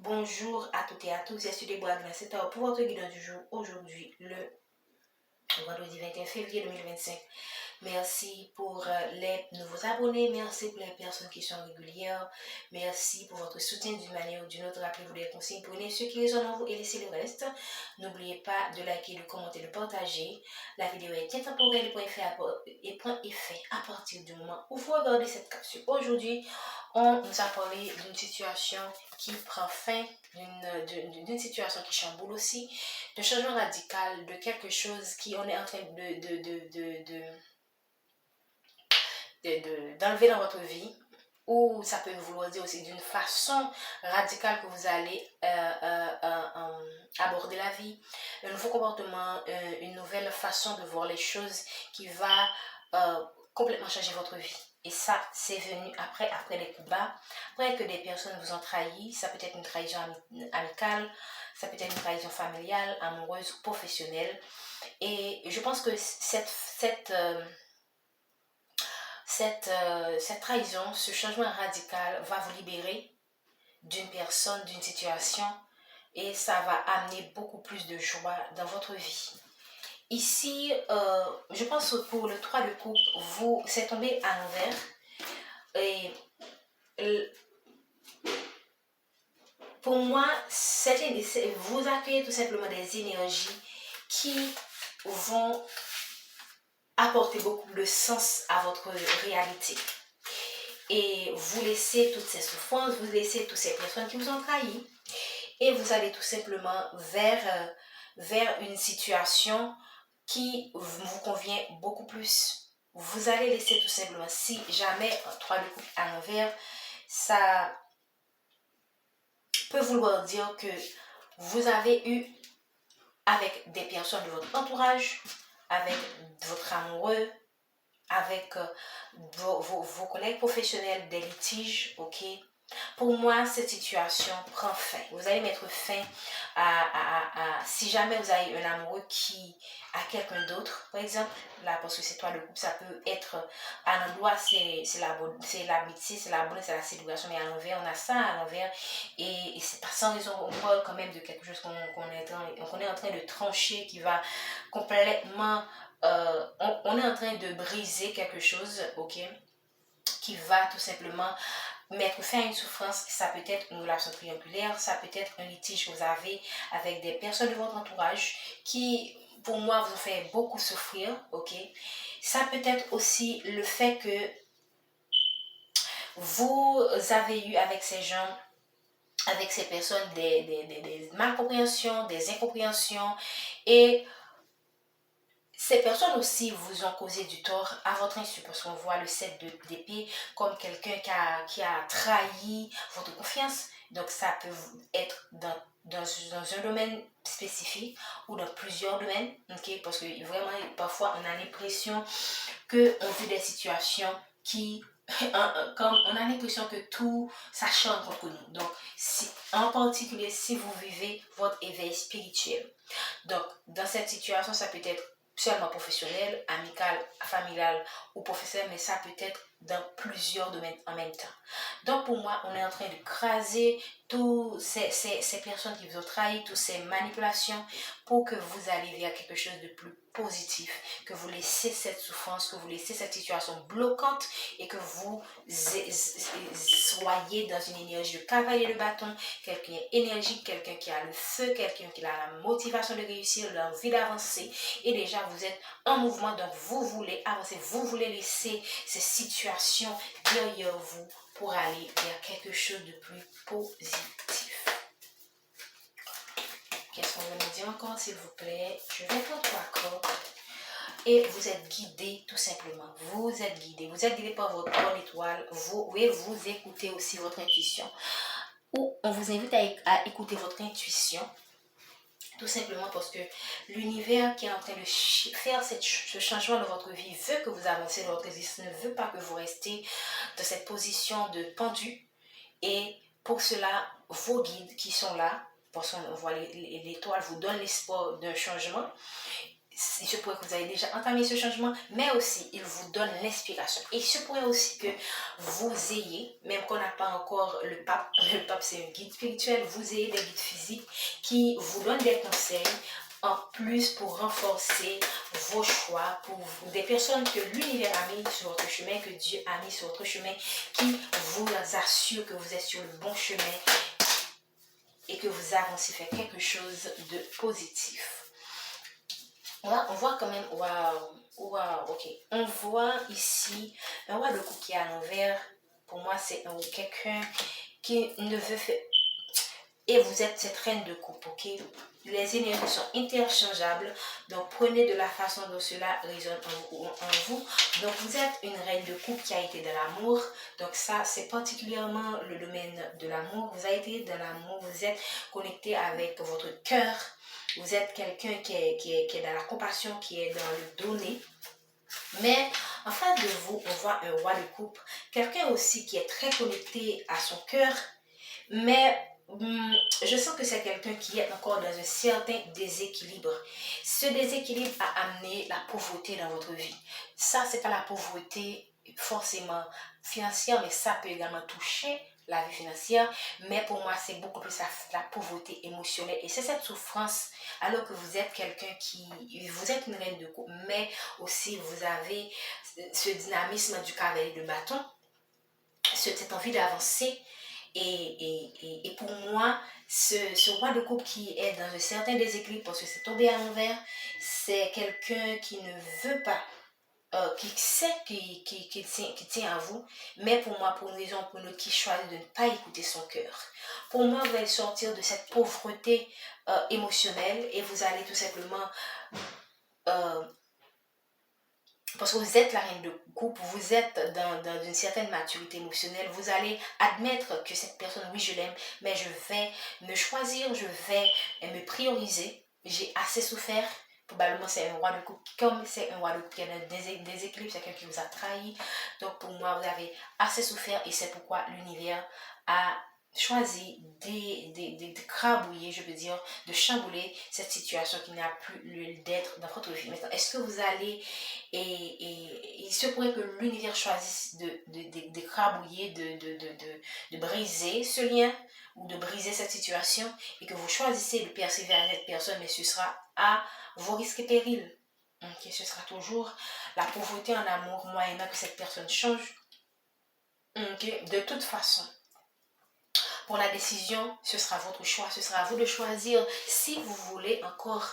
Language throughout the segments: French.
Bonjour à toutes et à tous, c'est Sudé Boisgrin, c'est pour votre guide du jour aujourd'hui, le vendredi 21 février 2025. Merci pour les nouveaux abonnés, merci pour les personnes qui sont régulières, merci pour votre soutien d'une manière ou d'une autre. Rappelez-vous les consignes, prenez ce qui résonne en vous et laissez le reste. N'oubliez pas de liker, de commenter, de partager. La vidéo est intemporelle et point effet à partir du moment où vous regardez cette capsule. Aujourd'hui, on nous a parlé d'une situation qui prend fin, d'une situation qui chamboule aussi, de changement radical, de quelque chose qui on est en train d'enlever dans votre vie, ou ça peut vouloir dire aussi d'une façon radicale que vous allez aborder la vie, un nouveau comportement, une nouvelle façon de voir les choses qui va complètement changer votre vie. Et ça, c'est venu après les coups bas, après que des personnes vous ont trahi. Ça peut être une trahison amicale, ça peut être une trahison familiale, amoureuse ou professionnelle. Et je pense que cette trahison, ce changement radical va vous libérer d'une personne, d'une situation, et ça va amener beaucoup plus de joie dans votre vie. Ici, je pense que pour le 3 de coupe, c'est tombé à l'envers. Et pour moi, vous accueillez tout simplement des énergies qui vont apporter beaucoup de sens à votre réalité. Et vous laissez toutes ces souffrances, vous laissez toutes ces personnes qui vous ont trahi, et vous allez tout simplement vers une situation qui vous convient beaucoup plus. Vous allez laisser tout simplement, si jamais un 3 de coupe à l'envers, ça peut vouloir dire que vous avez eu avec des personnes de votre entourage, avec votre amoureux, avec vos collègues professionnels, des litiges, ok? Pour moi, cette situation prend fin. Vous allez mettre fin si jamais vous avez un amoureux qui a quelqu'un d'autre, par exemple, là, parce que c'est toi le couple, ça peut être à l'endroit, c'est l'amitié, c'est la bonne, c'est la célébration, mais à l'envers, on a ça à l'envers, et c'est pas sans raison, on parle quand même de quelque chose qu'on est en train de trancher, qui va complètement, on est en train de briser quelque chose, ok, qui va tout simplement mettre fin à une souffrance. Ça peut être une relation triangulaire, ça peut être un litige que vous avez avec des personnes de votre entourage qui, pour moi, vous fait beaucoup souffrir, ok? Ça peut être aussi le fait que vous avez eu avec ces gens, avec ces personnes, des malcompréhensions, des incompréhensions, et ces personnes aussi vous ont causé du tort à votre insu, parce qu'on voit le 7 d'épée comme quelqu'un qui a trahi votre confiance. Donc ça peut être dans un domaine spécifique ou dans plusieurs domaines, ok? Parce que vraiment, parfois, on a l'impression qu'on vit des situations qui, comme on a l'impression que tout s'acharne contre nous. Donc, en particulier, si vous vivez votre éveil spirituel. Donc, dans cette situation, ça peut être seulement professionnel, amical, familial ou professionnel, mais ça peut être dans plusieurs domaines en même temps. Donc pour moi, on est en train de craser toutes ces personnes qui vous ont trahi, toutes ces manipulations, pour que vous alliez vers quelque chose de plus positif, que vous laissez cette souffrance, que vous laissez cette situation bloquante et que vous soyez dans une énergie de cavalier de bâton, quelqu'un énergique, quelqu'un qui a le feu, quelqu'un qui a la motivation de réussir, l'envie d'avancer, et déjà vous êtes en mouvement, donc vous voulez avancer, vous voulez laisser ces situations derrière vous pour aller vers quelque chose de plus positif. Qu'est-ce qu'on veut me dire encore, s'il vous plaît? Je vais faire 3 cordes. Et vous êtes guidé tout simplement. Vous êtes guidé par votre bonne étoile. Vous écoutez aussi votre intuition. Ou on vous invite à écouter votre intuition. Tout simplement parce que l'univers qui est en train de faire ce changement dans votre vie veut que vous avancez dans votre existence, ne veut pas que vous restiez dans cette position de pendu. Et pour cela, vos guides qui sont là, parce qu'on voit l'étoile vous donne l'espoir d'un changement, il se pourrait que vous avez déjà entamé ce changement, mais aussi il vous donne l'inspiration. Et il se pourrait aussi que vous ayez, même qu'on n'a pas encore le pape c'est un guide spirituel, vous ayez des guides physiques qui vous donnent des conseils en plus pour renforcer vos choix, pour des personnes que l'univers a mis sur votre chemin, que Dieu a mis sur votre chemin, qui vous assurent que vous êtes sur le bon chemin et que vous avancez faire quelque chose de positif. Là, on voit quand même, waouh, ok. On voit ici un roi de coupe qui est à l'envers. Pour moi, c'est quelqu'un qui ne veut faire. Et vous êtes cette reine de coupe, ok? Les énergies sont interchangeables, donc prenez de la façon dont cela résonne en vous. Donc vous êtes une reine de coupe qui a été dans l'amour, donc ça c'est particulièrement le domaine de l'amour. Vous avez été dans l'amour, vous êtes connecté avec votre cœur, vous êtes quelqu'un qui est dans la compassion, qui est dans le donner. Mais en face de vous, on voit un roi de coupe, quelqu'un aussi qui est très connecté à son cœur, mais je sens que c'est quelqu'un qui est encore dans un certain déséquilibre. Ce déséquilibre a amené la pauvreté dans votre vie. Ça, c'est pas la pauvreté forcément financière, mais ça peut également toucher la vie financière. Mais pour moi, c'est beaucoup plus la pauvreté émotionnelle. Et c'est cette souffrance, alors que vous êtes quelqu'un vous êtes une reine de coupe, mais aussi vous avez ce dynamisme du cavalier de bâton, cette envie d'avancer. Et pour moi, ce roi de coupe qui est dans un certain déséquilibre parce que c'est tombé à l'envers, c'est quelqu'un qui ne veut pas, qui sait qui tient à vous, mais pour moi, pour une raison ou pour une autre, qui choisit de ne pas écouter son cœur. Pour moi, vous allez sortir de cette pauvreté émotionnelle et vous allez tout simplement euh, parce que vous êtes la reine de coupe, vous êtes dans une certaine maturité émotionnelle, vous allez admettre que cette personne, oui, je l'aime, mais je vais me choisir, je vais me prioriser. J'ai assez souffert. Probablement, c'est un roi de coupe. Comme c'est un roi de coupe qui a des déséquilibres, c'est quelqu'un qui vous a trahi. Donc, pour moi, vous avez assez souffert et c'est pourquoi l'univers a choisi de crabouiller, je veux dire, de chambouler cette situation qui n'a plus lieu d'être dans votre vie. Maintenant, est-ce que vous allez et il se pourrait que l'univers choisisse de crabouiller, de briser ce lien ou de briser cette situation et que vous choisissez de persévérer avec cette personne, mais ce sera à vos risques et périls. Okay, ce sera toujours la pauvreté en amour, moyennant que cette personne change. Okay, de toute façon, pour la décision, ce sera votre choix. Ce sera à vous de choisir si vous voulez encore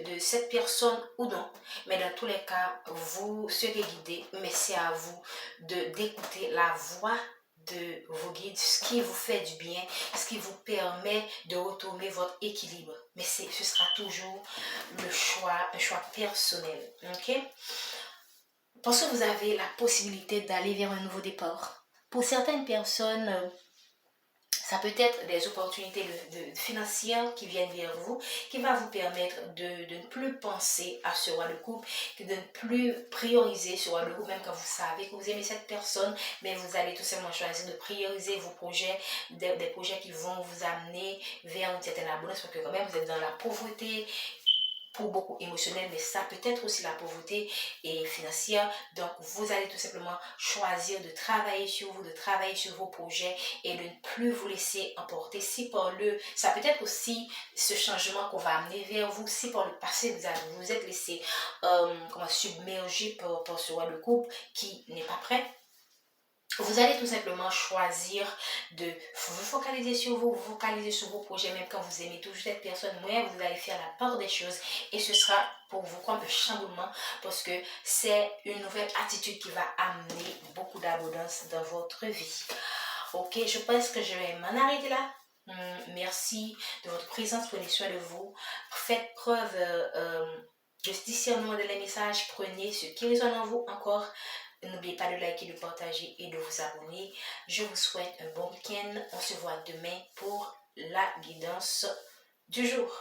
de cette personne ou non. Mais dans tous les cas, vous serez guidé. Mais c'est à vous d'écouter la voix de vos guides, ce qui vous fait du bien, ce qui vous permet de retrouver votre équilibre. Mais ce sera toujours un choix personnel. Ok? Parce que vous avez la possibilité d'aller vers un nouveau départ. Pour certaines personnes, ça peut être des opportunités financières qui viennent vers vous, qui va vous permettre de ne plus penser à ce roi de coupe, de ne plus prioriser ce roi de coupe, même quand vous savez que vous aimez cette personne, mais vous allez tout simplement choisir de prioriser vos projets, des projets qui vont vous amener vers une certaine abondance, parce que quand même vous êtes dans la pauvreté, pour beaucoup émotionnel, mais ça peut être aussi la pauvreté et financière. Donc, vous allez tout simplement choisir de travailler sur vous, de travailler sur vos projets et de ne plus vous laisser emporter. Si par ça peut être aussi ce changement qu'on va amener vers vous, si par le passé vous êtes laissé submergé par ce roi de coupe qui n'est pas prêt. Vous allez tout simplement choisir de vous focaliser sur vous focaliser sur vos projets, même quand vous aimez toujours cette personne, mais vous allez faire la part des choses et ce sera pour vous comme un chamboulement parce que c'est une nouvelle attitude qui va amener beaucoup d'abondance dans votre vie. Ok, je pense que je vais m'en arrêter là. Merci de votre présence, prenez soin de vous, faites preuve de discernement de les messages, prenez ce qui résonne en vous encore. N'oubliez pas de liker, de partager et de vous abonner. Je vous souhaite un bon week-end. On se voit demain pour la guidance du jour.